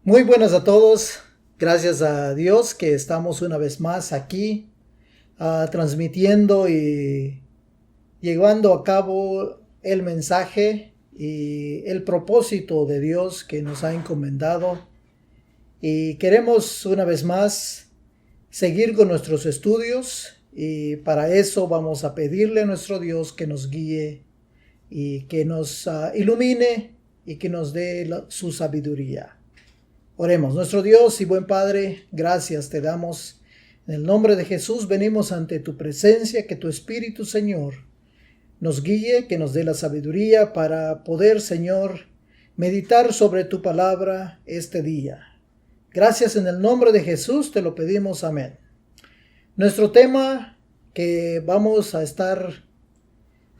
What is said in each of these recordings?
Muy buenas a todos. Gracias a Dios que estamos una vez más aquí transmitiendo y llevando a cabo el mensaje y el propósito de Dios que nos ha encomendado. Y queremos una vez más seguir con nuestros estudios y para eso vamos a pedirle a nuestro Dios que nos guíe y que nos ilumine y que nos dé su sabiduría. Oremos. Nuestro Dios y buen Padre, gracias te damos. En el nombre de Jesús venimos ante tu presencia, que tu Espíritu, Señor, nos guíe, que nos dé la sabiduría para poder, Señor, meditar sobre tu palabra este día. Gracias en el nombre de Jesús te lo pedimos. Amén. Nuestro tema que vamos a estar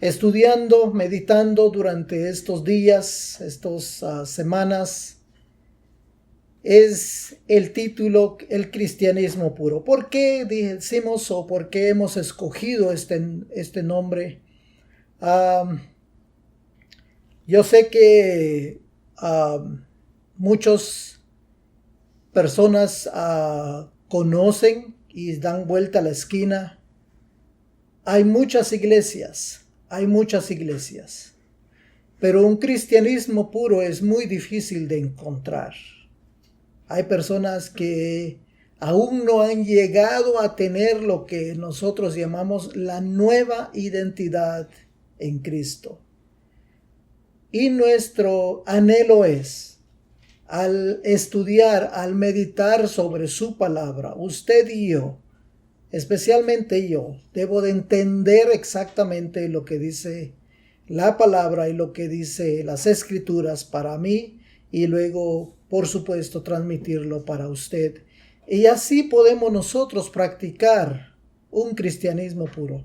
estudiando, meditando durante estos días, estas semanas, es el título El cristianismo puro. ¿Por qué decimos o por qué hemos escogido este nombre? Yo sé que muchas personas conocen y dan vuelta a la esquina. Hay muchas iglesias, pero un cristianismo puro es muy difícil de encontrar. Hay personas que aún no han llegado a tener lo que nosotros llamamos la nueva identidad en Cristo. Y nuestro anhelo es, al estudiar, al meditar sobre su palabra, usted y yo, especialmente yo, debo de entender exactamente lo que dice la palabra y lo que dice las escrituras para mí y luego, por supuesto, transmitirlo para usted. Y así podemos nosotros practicar un cristianismo puro.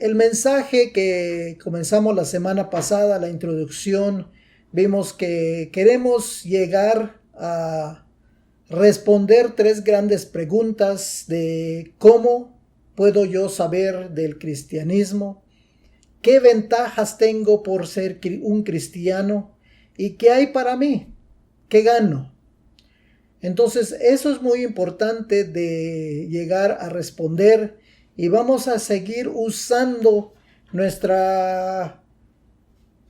El mensaje que comenzamos la semana pasada, la introducción, vimos que queremos llegar a responder 3 grandes preguntas de cómo puedo yo saber del cristianismo, qué ventajas tengo por ser un cristiano y qué hay para mí, qué gano. Entonces eso es muy importante de llegar a responder y vamos a seguir usando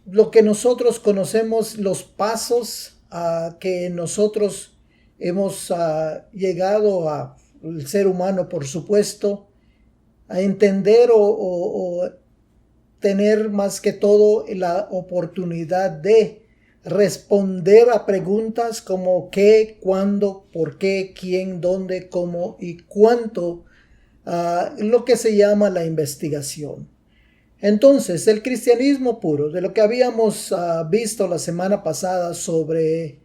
lo que nosotros conocemos, los pasos que nosotros hemos llegado a, el ser humano por supuesto, a entender o tener más que todo la oportunidad de responder a preguntas como qué, cuándo, por qué, quién, dónde, cómo y cuánto, lo que se llama la investigación. Entonces, el cristianismo puro, de lo que habíamos visto la semana pasada sobre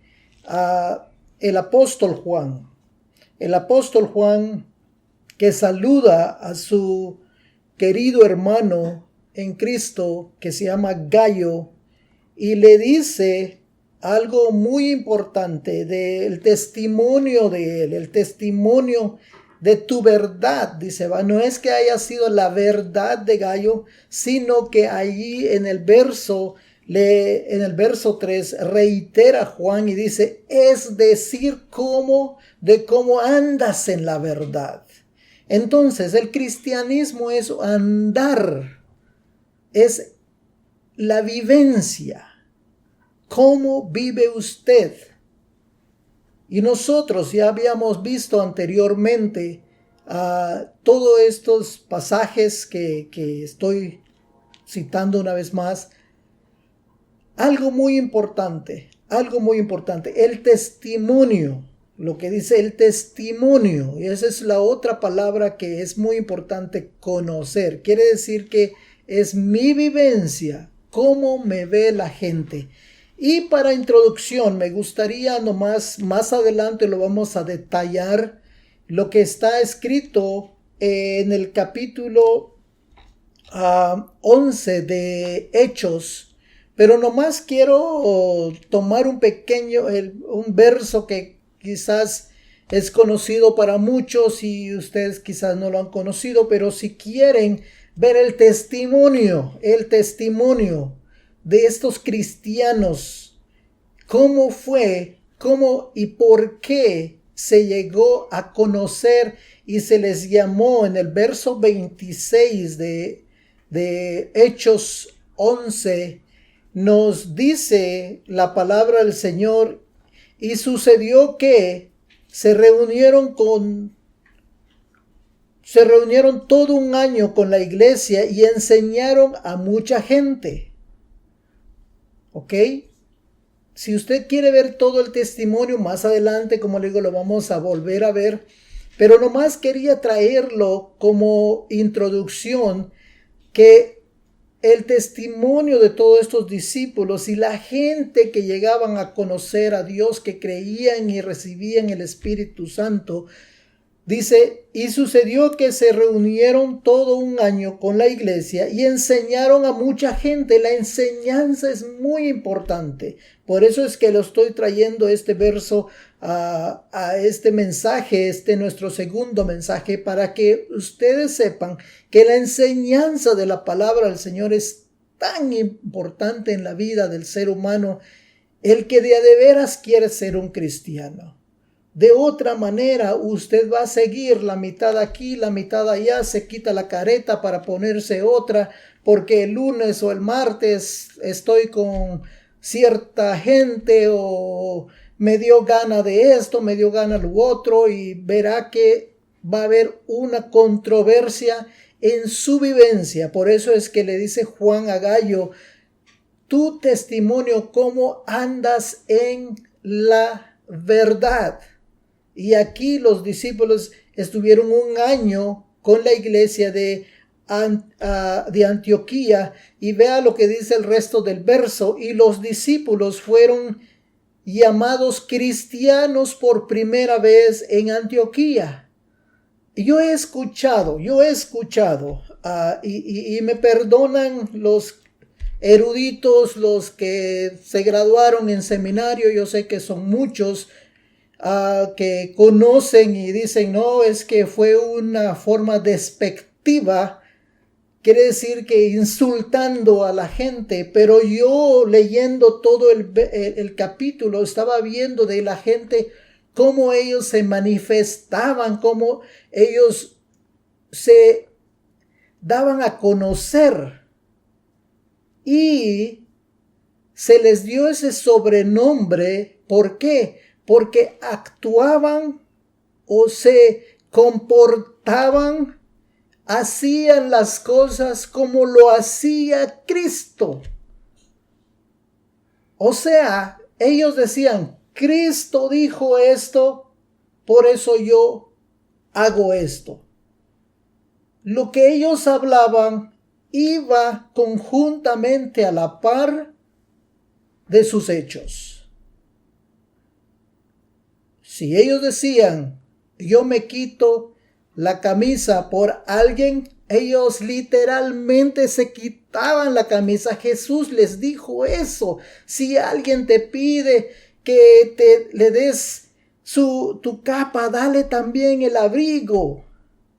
el apóstol Juan que saluda a su querido hermano en Cristo que se llama Gallo y le dice algo muy importante del testimonio de él, el testimonio de tu verdad. Dice, no es que haya sido la verdad de Gallo, sino que allí en el verso 3 reitera Juan y dice, es decir, de cómo andas en la verdad. Entonces, el cristianismo es andar, es la vivencia. ¿Cómo vive usted? Y nosotros ya habíamos visto anteriormente todos estos pasajes que estoy citando una vez más. Algo muy importante, el testimonio, lo que dice el testimonio, y esa es la otra palabra que es muy importante conocer. Quiere decir que es mi vivencia, cómo me ve la gente. Y para introducción me gustaría más adelante lo vamos a detallar, lo que está escrito en el capítulo 11 de Hechos. Pero nomás quiero tomar un verso que quizás es conocido para muchos y ustedes quizás no lo han conocido, pero si quieren ver el testimonio de estos cristianos, cómo fue cómo y por qué se llegó a conocer y se les llamó en el verso 26 de Hechos 11, nos dice la palabra del Señor, y sucedió que se reunieron todo un año con la iglesia y enseñaron a mucha gente. ¿Ok? Si usted quiere ver todo el testimonio más adelante, como le digo, lo vamos a volver a ver. Pero nomás quería traerlo como introducción, que el testimonio de todos estos discípulos y la gente que llegaban a conocer a Dios, que creían y recibían el Espíritu Santo, dice, y sucedió que se reunieron todo un año con la iglesia y enseñaron a mucha gente. La enseñanza es muy importante. Por eso es que lo estoy trayendo este verso a este mensaje, nuestro segundo mensaje, para que ustedes sepan que la enseñanza de la palabra del Señor es tan importante en la vida del ser humano, el que de veras quiere ser un cristiano. De otra manera, usted va a seguir la mitad aquí, la mitad allá, se quita la careta para ponerse otra, porque el lunes o el martes estoy con cierta gente o me dio gana de esto, me dio gana lo otro, y verá que va a haber una controversia en su vivencia. Por eso es que le dice Juan a Gallo, tu testimonio, cómo andas en la verdad. Y aquí los discípulos estuvieron un año con la iglesia de Antioquía, y vea lo que dice el resto del verso. Y los discípulos fueron llamados cristianos por primera vez en Antioquía. Yo he escuchado, y me perdonan los eruditos, los que se graduaron en seminario, yo sé que son muchos, que conocen y dicen, no, es que fue una forma despectiva, quiere decir que insultando a la gente. Pero yo, leyendo todo el capítulo, estaba viendo de la gente cómo ellos se manifestaban, cómo ellos se daban a conocer, y se les dio ese sobrenombre. ¿Por qué? Porque actuaban o se comportaban, hacían las cosas como lo hacía Cristo. O sea, ellos decían, Cristo dijo esto, por eso yo hago esto. Lo que ellos hablaban iba conjuntamente a la par de sus hechos. Si ellos decían, yo me quito la camisa por alguien, ellos literalmente se quitaban la camisa. Jesús les dijo eso. Si alguien te pide que le des tu capa, dale también el abrigo.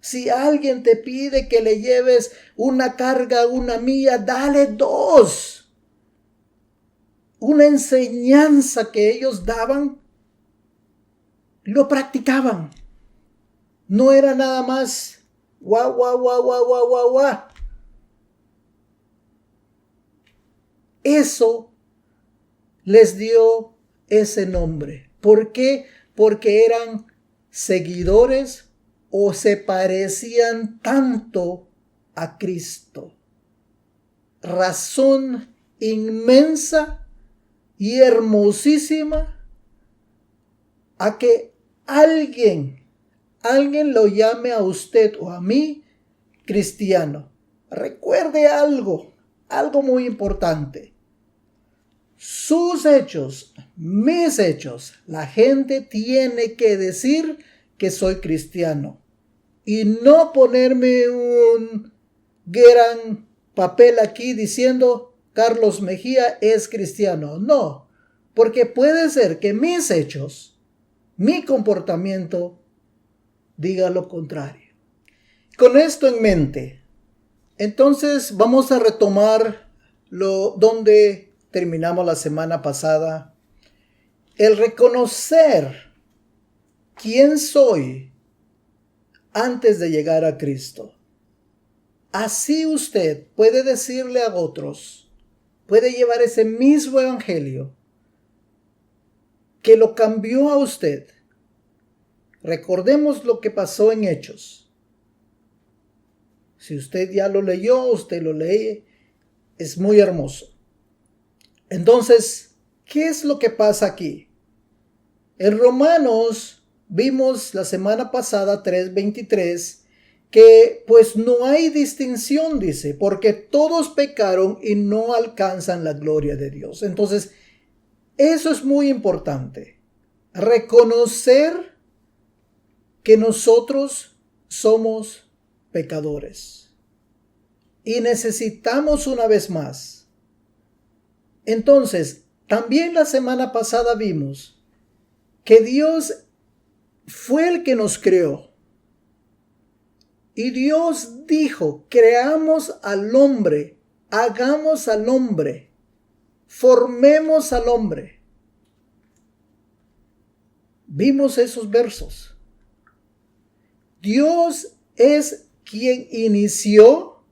Si alguien te pide que le lleves una carga, una milla, dale dos. Una enseñanza que ellos daban, lo practicaban. No era nada más guau, guau, guau, guau, guau, guau, guau. Eso les dio ese nombre. ¿Por qué? Porque eran seguidores o se parecían tanto a Cristo. Razón inmensa y hermosísima a que alguien lo llame a usted o a mí cristiano. Recuerde algo muy importante. Sus hechos, mis hechos, la gente tiene que decir que soy cristiano. Y no ponerme un gran papel aquí diciendo Carlos Mejía es cristiano. No, porque puede ser que mis hechos, mi comportamiento diga lo contrario. Con esto en mente, entonces vamos a retomar donde terminamos la semana pasada. el reconocer quién soy antes de llegar a Cristo. Así usted puede decirle a otros, puede llevar ese mismo evangelio que lo cambió a usted. Recordemos lo que pasó en Hechos. Si usted ya lo leyó, usted lo lee, es muy hermoso. Entonces, ¿qué es lo que pasa aquí? En Romanos vimos la semana pasada 3:23 que pues no hay distinción, dice, porque todos pecaron y no alcanzan la gloria de Dios. Entonces, eso es muy importante. Reconocer que nosotros somos pecadores y necesitamos una vez más. Entonces, también la semana pasada vimos que Dios fue el que nos creó. Y Dios dijo, creamos al hombre, hagamos al hombre, formemos al hombre. Vimos esos versos. Dios es quien inició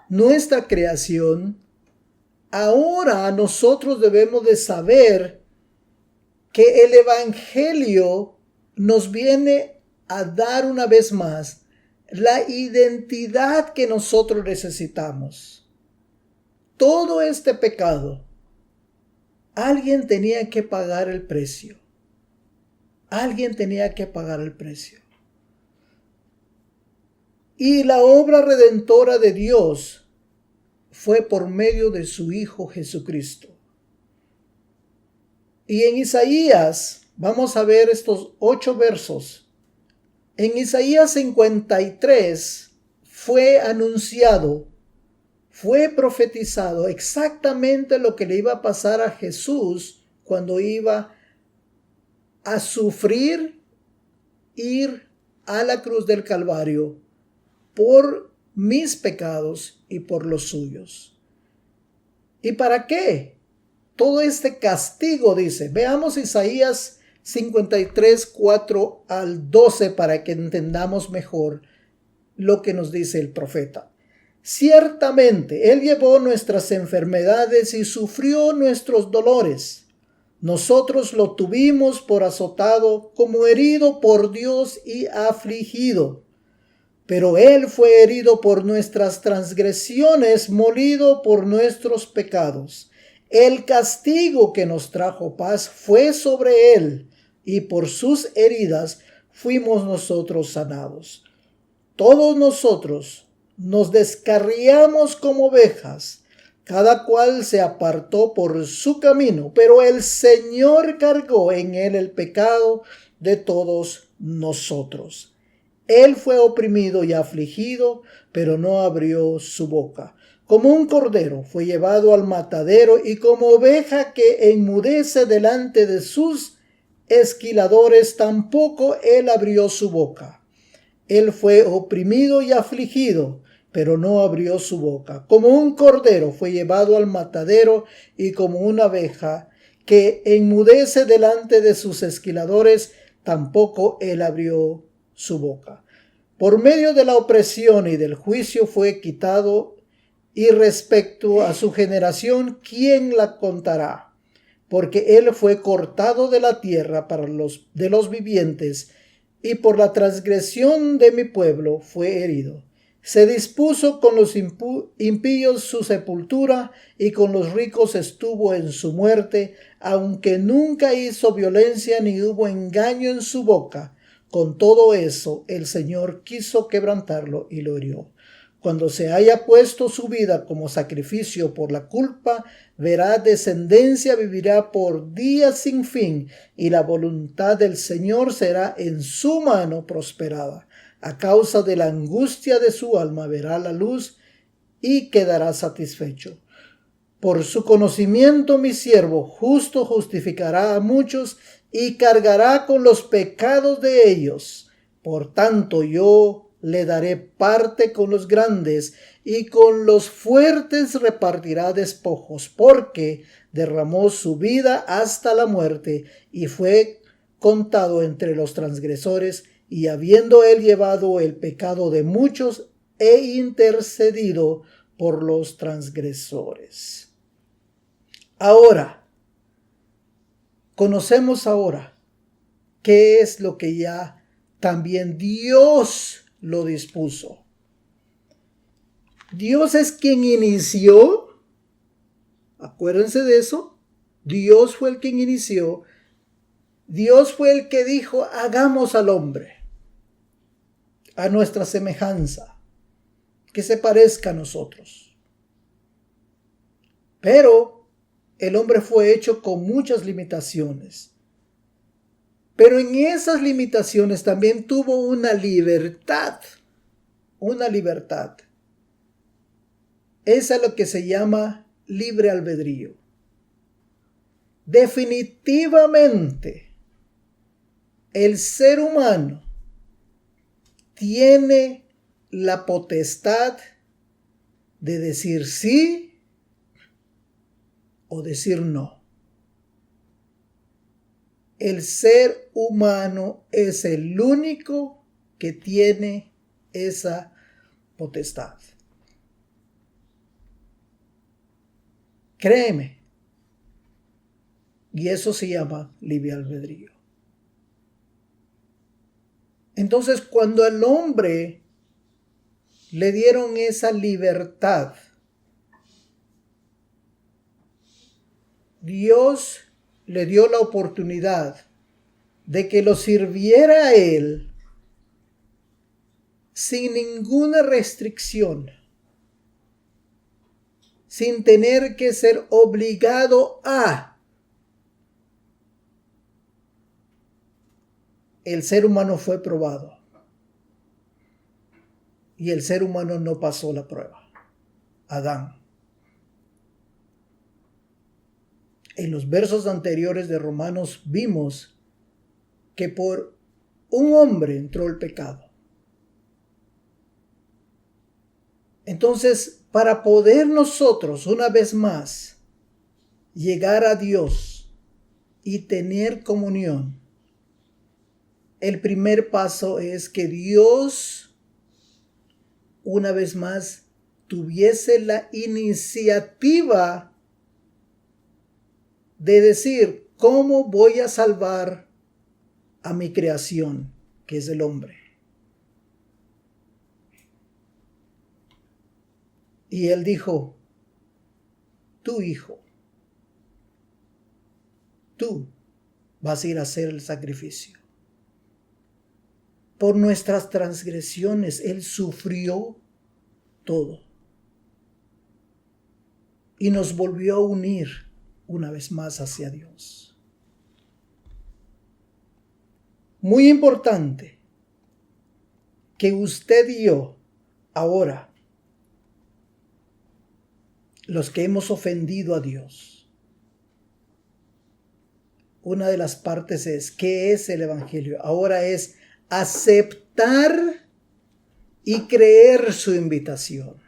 nuestra creación. Ahora nosotros debemos de saber que el evangelio nos viene a dar una vez más la identidad que nosotros necesitamos. Todo este pecado, alguien tenía que pagar el precio. Alguien tenía que pagar el precio. Y la obra redentora de Dios fue por medio de su Hijo Jesucristo. Y en Isaías, vamos a ver estos 8 versos. En Isaías 53 fue anunciado, fue profetizado exactamente lo que le iba a pasar a Jesús cuando iba a sufrir, ir a la cruz del Calvario por mis pecados y por los suyos. ¿Y para qué? Todo este castigo, dice. Veamos Isaías 53, 4 al 12 para que entendamos mejor lo que nos dice el profeta. Ciertamente, Él llevó nuestras enfermedades y sufrió nuestros dolores. Nosotros lo tuvimos por azotado, como herido por Dios y afligido. Pero Él fue herido por nuestras transgresiones, molido por nuestros pecados. El castigo que nos trajo paz fue sobre Él, y por sus heridas fuimos nosotros sanados. Todos nosotros nos descarriamos como ovejas, cada cual se apartó por su camino, pero el Señor cargó en Él el pecado de todos nosotros. Él fue oprimido y afligido, pero no abrió su boca. Como un cordero fue llevado al matadero, y como oveja que enmudece delante de sus esquiladores, tampoco él abrió su boca. Él fue oprimido y afligido, pero no abrió su boca. Como un cordero fue llevado al matadero, y como una oveja que enmudece delante de sus esquiladores, tampoco él abrió su boca. Por medio de la opresión y del juicio fue quitado, y respecto a su generación, ¿quién la contará? Porque él fue cortado de la tierra de los vivientes, y por la transgresión de mi pueblo fue herido. Se dispuso con los impíos su sepultura, y con los ricos estuvo en su muerte, aunque nunca hizo violencia ni hubo engaño en su boca. Con todo eso, el Señor quiso quebrantarlo y lo hirió. Cuando se haya puesto su vida como sacrificio por la culpa, verá descendencia, vivirá por días sin fin, y la voluntad del Señor será en su mano prosperada. A causa de la angustia de su alma verá la luz y quedará satisfecho. Por su conocimiento mi siervo justo justificará a muchos y cargará con los pecados de ellos. Por tanto yo le daré parte con los grandes, y con los fuertes repartirá despojos, porque derramó su vida hasta la muerte, y fue contado entre los transgresores, y habiendo él llevado el pecado de muchos, he intercedido por los transgresores. Ahora, conocemos ahora qué es lo que ya también Dios lo dispuso. Dios es quien inició, acuérdense de eso, Dios fue el quien inició, Dios fue el que dijo, hagamos al hombre a nuestra semejanza, que se parezca a nosotros. Pero el hombre fue hecho con muchas limitaciones. Pero en esas limitaciones también tuvo una libertad. Una libertad. Esa es lo que se llama libre albedrío. Definitivamente, el ser humano tiene la potestad de decir sí o decir no. El ser humano es el único que tiene esa potestad. Créeme. Y eso se llama libre albedrío. Entonces, cuando al hombre le dieron esa libertad, Dios le dio la oportunidad de que lo sirviera a él sin ninguna restricción, sin tener que ser obligado a. El ser humano fue probado y el ser humano no pasó la prueba. Adán. En los versos anteriores de Romanos vimos que por un hombre entró el pecado. Entonces, para poder nosotros una vez más llegar a Dios y tener comunión, el primer paso es que Dios una vez más tuviese la iniciativa de decir, ¿cómo voy a salvar a mi creación, que es el hombre? Y él dijo, tu hijo, tú vas a ir a hacer el sacrificio. Por nuestras transgresiones, él sufrió todo. Y nos volvió a unir una vez más hacia Dios. Muy importante que usted y yo, ahora, los que hemos ofendido a Dios, una de las partes es, ¿qué es el Evangelio? Ahora es aceptar y creer su invitación.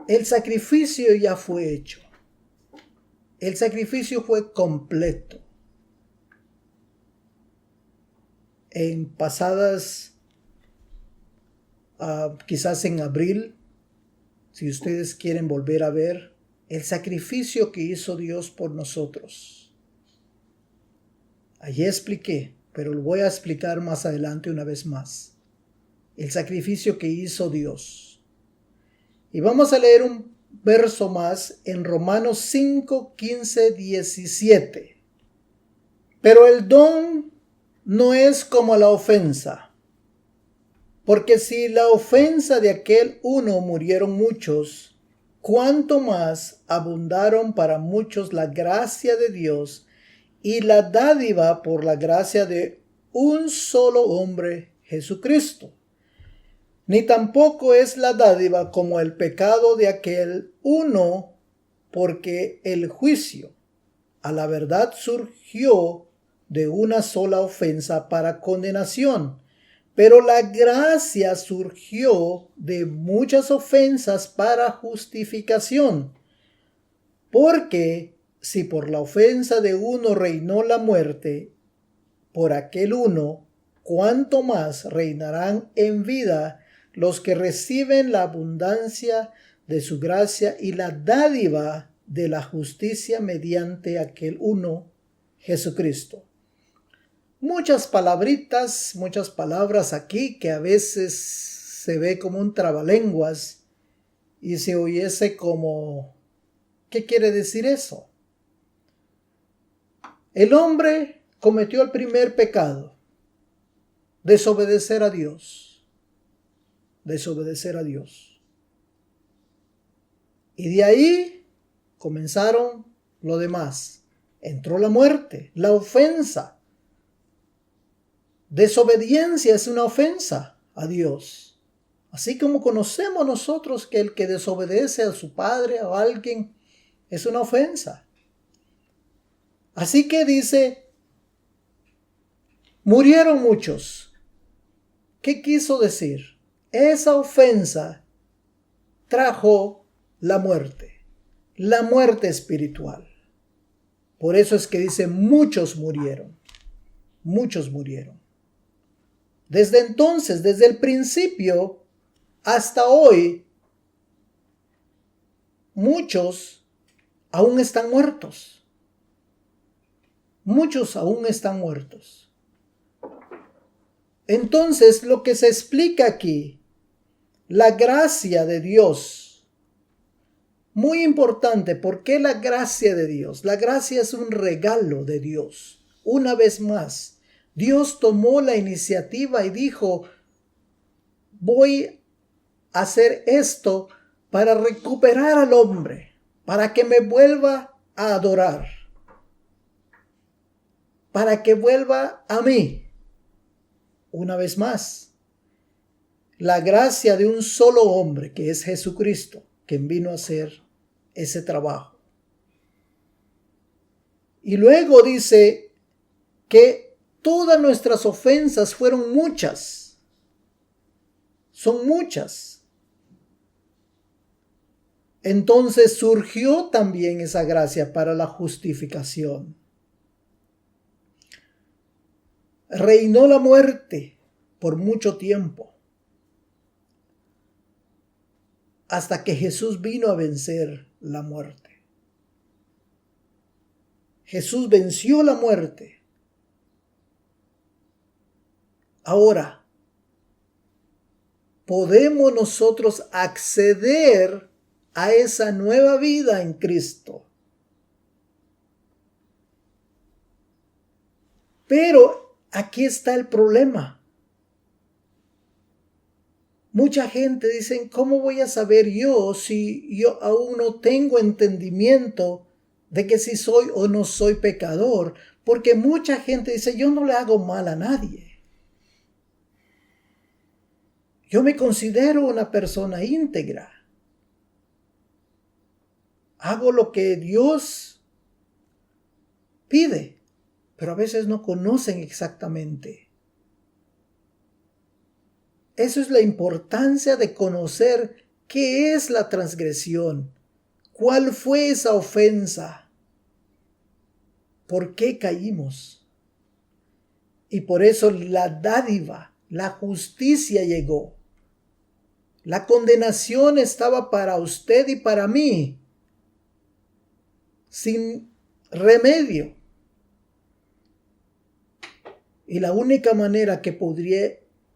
El sacrificio ya fue hecho. El sacrificio fue completo. En pasadas, quizás en abril, si ustedes quieren volver a ver el sacrificio que hizo Dios por nosotros. Allí expliqué, pero lo voy a explicar más adelante una vez más. El sacrificio que hizo Dios. Y vamos a leer un verso más en Romanos 5, 15, 17. Pero el don no es como la ofensa. Porque si la ofensa de aquel uno murieron muchos, cuánto más abundaron para muchos la gracia de Dios y la dádiva por la gracia de un solo hombre, Jesucristo. Ni tampoco es la dádiva como el pecado de aquel uno, porque el juicio a la verdad surgió de una sola ofensa para condenación, Pero la gracia surgió de muchas ofensas para justificación. Porque si por la ofensa de uno reinó la muerte, por aquel uno, cuánto más reinarán en vida los que reciben la abundancia de su gracia y la dádiva de la justicia mediante aquel uno, Jesucristo. Muchas palabritas, muchas palabras aquí que a veces se ve como un trabalenguas y se oyese como, ¿qué quiere decir eso? El hombre cometió el primer pecado, desobedecer a Dios. Desobedecer a Dios. Y de ahí comenzaron lo demás. Entró la muerte, la ofensa. Desobediencia es una ofensa a Dios. Así como conocemos nosotros que el que desobedece a su padre o a alguien es una ofensa. Así que dice, murieron muchos. ¿Qué quiso decir? Esa ofensa trajo la muerte espiritual. Por eso es que dice, muchos murieron. Muchos murieron. Desde entonces, desde el principio hasta hoy, muchos aún están muertos. Muchos aún están muertos. Entonces, lo que se explica aquí, la gracia de Dios, muy importante. ¿Por qué la gracia de Dios? La gracia es un regalo de Dios. Una vez más, Dios tomó la iniciativa y dijo, voy a hacer esto para recuperar al hombre, para que me vuelva a adorar, para que vuelva a mí. Una vez más, la gracia de un solo hombre, que es Jesucristo, quien vino a hacer ese trabajo. Y luego dice que todas nuestras ofensas fueron muchas. Son muchas. Entonces surgió también esa gracia para la justificación. Reinó la muerte por mucho tiempo, hasta que Jesús vino a vencer la muerte. Jesús venció la muerte. Ahora, podemos nosotros acceder a esa nueva vida en Cristo. Pero aquí está el problema. Mucha gente dice, ¿cómo voy a saber yo si yo aún no tengo entendimiento de que si soy o no soy pecador? Porque mucha gente dice, yo no le hago mal a nadie. Yo me considero una persona íntegra. Hago lo que Dios pide, pero a veces no conocen exactamente. Eso es la importancia de conocer qué es la transgresión, cuál fue esa ofensa, por qué caímos. Y por eso la dádiva, la justicia llegó. La condenación estaba para usted y para mí, sin remedio. Y la única manera que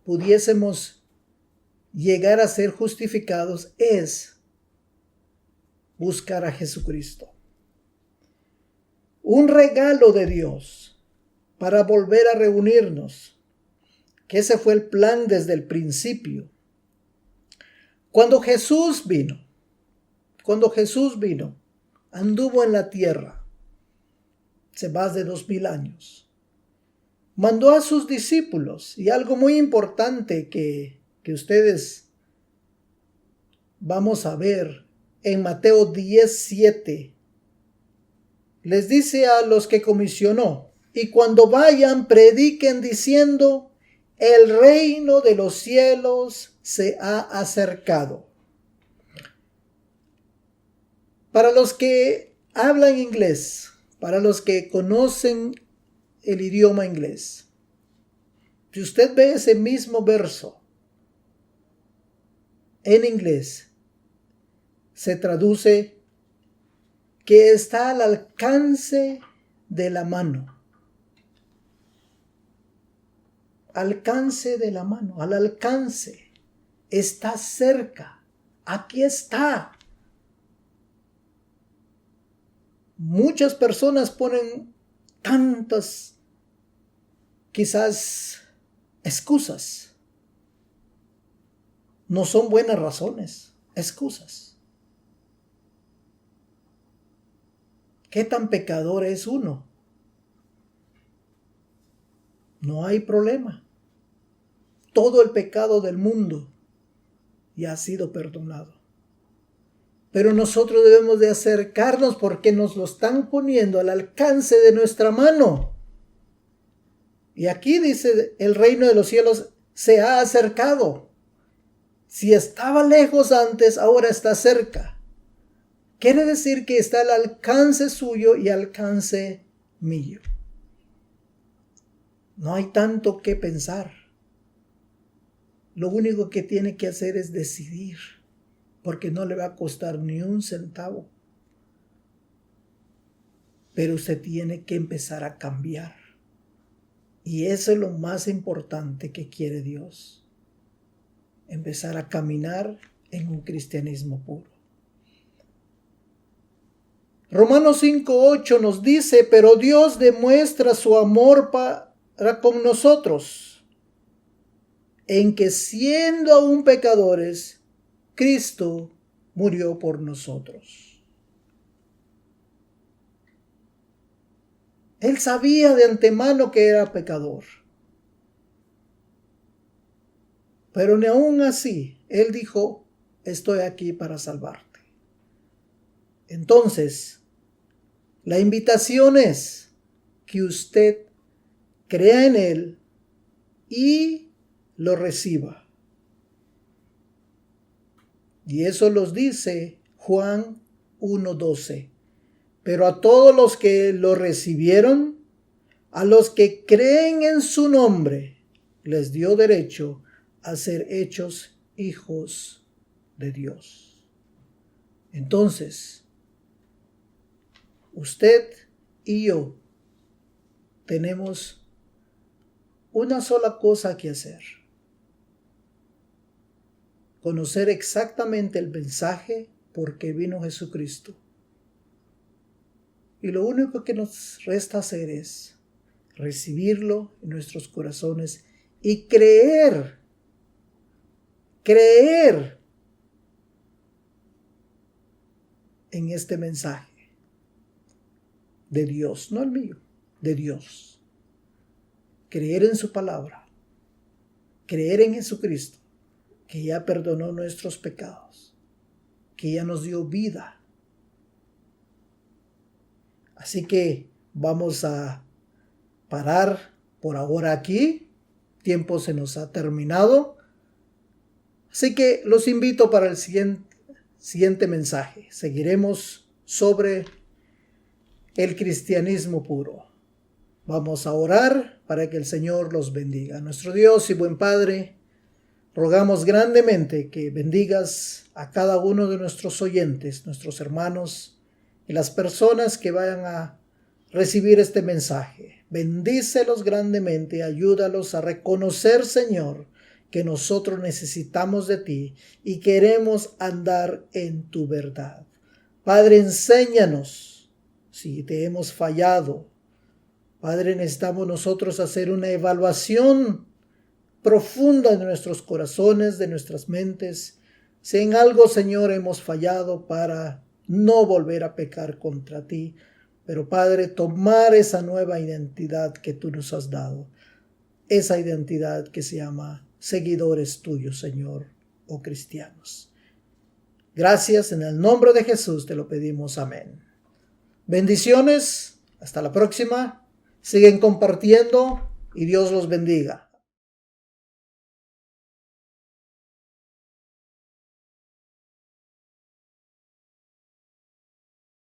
pudiésemos llegar a ser justificados es buscar a Jesucristo. Un regalo de Dios para volver a reunirnos, que ese fue el plan desde el principio. Cuando Jesús vino, anduvo en la tierra hace más de 2000 años. Mandó a sus discípulos, y algo muy importante que ustedes vamos a ver en Mateo 10:7, les dice a los que comisionó, y cuando vayan prediquen diciendo, el reino de los cielos se ha acercado. Para los que hablan inglés, para los que conocen el idioma inglés, si usted ve ese mismo verso en inglés, se traduce que está al alcance de la mano. Alcance de la mano, al alcance. Está cerca. Aquí está. Muchas personas ponen tantas, quizás, excusas. No son buenas razones, excusas. ¿Qué tan pecador es uno? No hay problema. Todo el pecado del mundo ya ha sido perdonado. Pero nosotros debemos de acercarnos porque nos lo están poniendo al alcance de nuestra mano. Y aquí dice, el reino de los cielos se ha acercado. Si estaba lejos antes, ahora está cerca. Quiere decir que está al alcance suyo y alcance mío. No hay tanto que pensar. Lo único que tiene que hacer es decidir, porque no le va a costar ni un centavo. Pero usted tiene que empezar a cambiar. Y eso es lo más importante que quiere Dios. Empezar a caminar en un cristianismo puro. Romanos 5:8 nos dice, pero Dios demuestra su amor para con nosotros, en que siendo aún pecadores, Cristo murió por nosotros. Él sabía de antemano que era pecador. Pero ni aún así, Él dijo, estoy aquí para salvarte. Entonces, la invitación es que usted crea en Él y lo reciba. Y eso los dice Juan 1:12. Pero a todos los que lo recibieron, a los que creen en su nombre, les dio derecho a ser hechos hijos de Dios. Entonces, usted y yo tenemos una sola cosa que hacer. Conocer exactamente el mensaje por qué vino Jesucristo. Y lo único que nos resta hacer es recibirlo en nuestros corazones y creer en este mensaje de Dios, no el mío, de Dios. Creer en su palabra, creer en Jesucristo, que ya perdonó nuestros pecados, que ya nos dio vida. Así que vamos a parar por ahora aquí. Tiempo se nos ha terminado. Así que los invito para el siguiente mensaje. Seguiremos sobre el cristianismo puro. Vamos a orar para que el Señor los bendiga. Nuestro Dios y buen Padre, rogamos grandemente que bendigas a cada uno de nuestros oyentes, nuestros hermanos, y las personas que vayan a recibir este mensaje. Bendícelos grandemente, ayúdalos a reconocer, Señor, que nosotros necesitamos de ti y queremos andar en tu verdad. Padre, enséñanos si te hemos fallado. Padre, necesitamos nosotros hacer una evaluación profunda de nuestros corazones, de nuestras mentes. Si en algo, Señor, hemos fallado, para no volver a pecar contra ti, pero Padre, tomar esa nueva identidad que tú nos has dado, esa identidad que se llama seguidores tuyos, Señor, o cristianos. Gracias, en el nombre de Jesús te lo pedimos, amén. Bendiciones, hasta la próxima, siguen compartiendo y Dios los bendiga.